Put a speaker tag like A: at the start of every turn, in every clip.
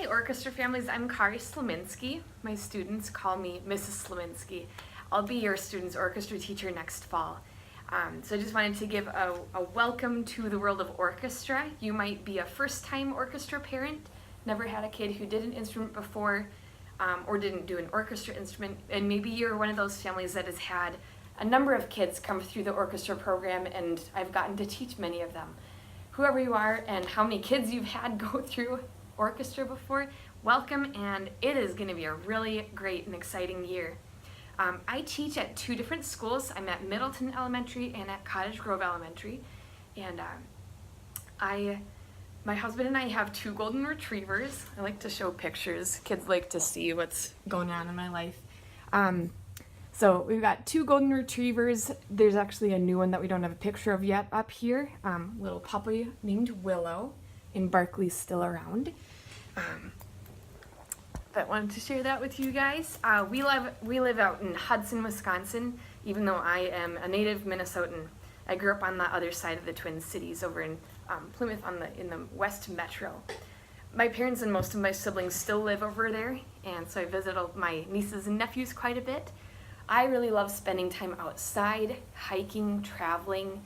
A: Orchestra families, I'm Kari Slominski. My students call me Mrs. Slominski. I'll be your student's orchestra teacher next fall. So I just wanted to give a welcome to the world of orchestra. You might be a first-time orchestra parent, never had a kid who did an instrument before, or didn't do an orchestra instrument, and maybe you're one of those families that has had a number of kids come through the orchestra program, and I've gotten to teach many of them. Whoever you are and how many kids you've had go through orchestra before, welcome, and it is going to be a really great and exciting year. I teach at two different schools. I'm at Middleton Elementary and at Cottage Grove Elementary, and my husband and I have two golden retrievers. I like to show pictures. Kids like to see what's going on in my life. So we've got two golden retrievers. There's actually a new one that we don't have a picture of yet up here. Little puppy named Willow, and Barkley's still around. But wanted to share that with you guys. We live out in Hudson, Wisconsin, even though I am a native Minnesotan. I grew up on the other side of the Twin Cities over in Plymouth in the West Metro. My parents and most of my siblings still live over there, and so I visit my nieces and nephews quite a bit. I really love spending time outside, hiking, traveling,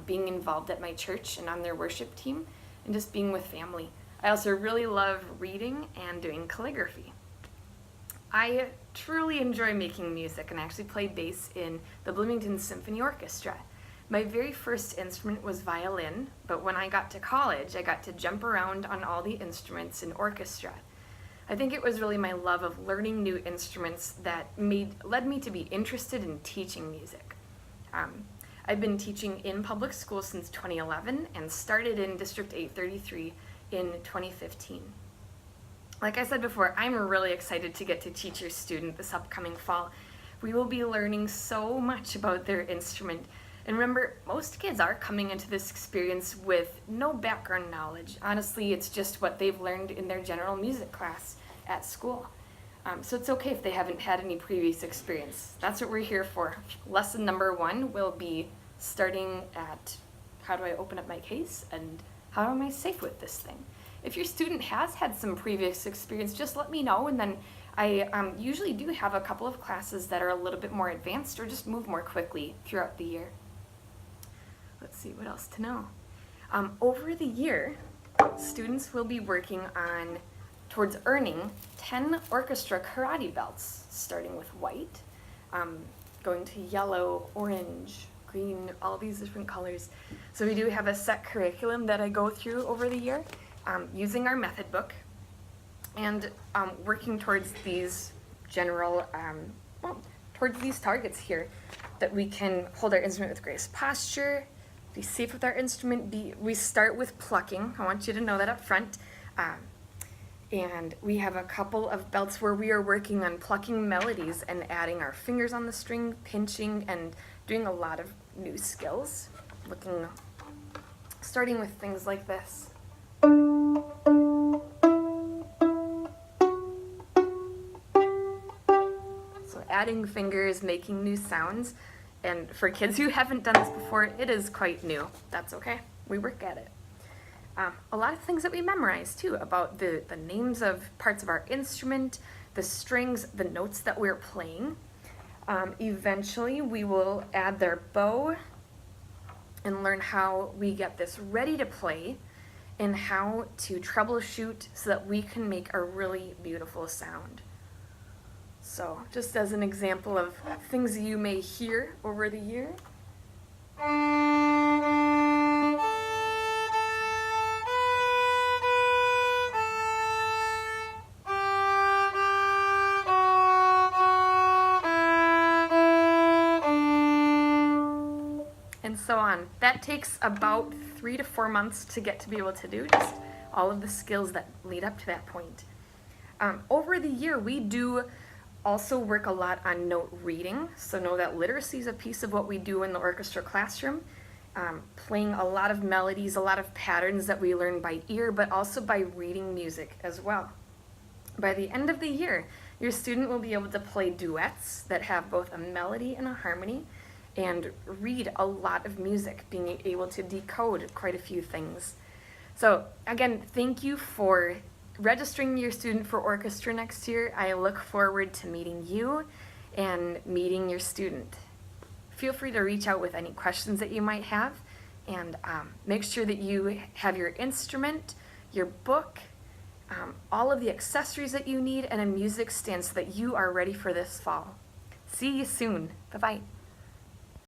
A: being involved at my church and on their worship team, and just being with family. I also really love reading and doing calligraphy. I truly enjoy making music and actually play bass in the Bloomington Symphony Orchestra. My very first instrument was violin, but when I got to college, I got to jump around on all the instruments in orchestra. I think it was really my love of learning new instruments that led me to be interested in teaching music. I've been teaching in public schools since 2011 and started in District 833 in 2015. Like I said before, I'm really excited to get to teach your student this upcoming fall. We will be learning so much about their instrument. And remember, most kids are coming into this experience with no background knowledge. Honestly, it's just what they've learned in their general music class at school. So it's okay if they haven't had any previous experience. That's what we're here for. Lesson number 1 will be starting at how do I open up my case and how am I safe with this thing? If your student has had some previous experience, just let me know, and then I usually do have a couple of classes that are a little bit more advanced or just move more quickly throughout the year. Let's see what else to know. Over the year, students will be working towards earning 10 orchestra karate belts, starting with white, going to yellow, orange, green, all these different colors. So we do have a set curriculum that I go through over the year, using our method book, and working towards these towards these targets here, that we can hold our instrument with grace posture, be safe with our instrument. We start with plucking. I want you to know that up front. And we have a couple of belts where we are working on plucking melodies and adding our fingers on the string, pinching, and doing a lot of new skills. Starting with things like this. So adding fingers, making new sounds. And for kids who haven't done this before, it is quite new. That's okay. We work at it. A lot of things that we memorize too, about the names of parts of our instrument, the strings, the notes that we're playing. Eventually we will add their bow and learn how we get this ready to play and how to troubleshoot so that we can make a really beautiful sound. So just as an example of things you may hear over the year. And so on. That takes about 3 to 4 months to get to be able to do, just all of the skills that lead up to that point. Over the year, we do also work a lot on note reading, so know that literacy is a piece of what we do in the orchestra classroom, playing a lot of melodies, a lot of patterns that we learn by ear, but also by reading music as well. By the end of the year, your student will be able to play duets that have both a melody and a harmony, and read a lot of music, being able to decode quite a few things. So again, thank you for registering your student for orchestra next year, I look forward to meeting you and meeting your student. Feel free to reach out with any questions that you might have, and make sure that you have your instrument, your book, all of the accessories that you need, and a music stand so that you are ready for this fall. See you soon. Bye-bye.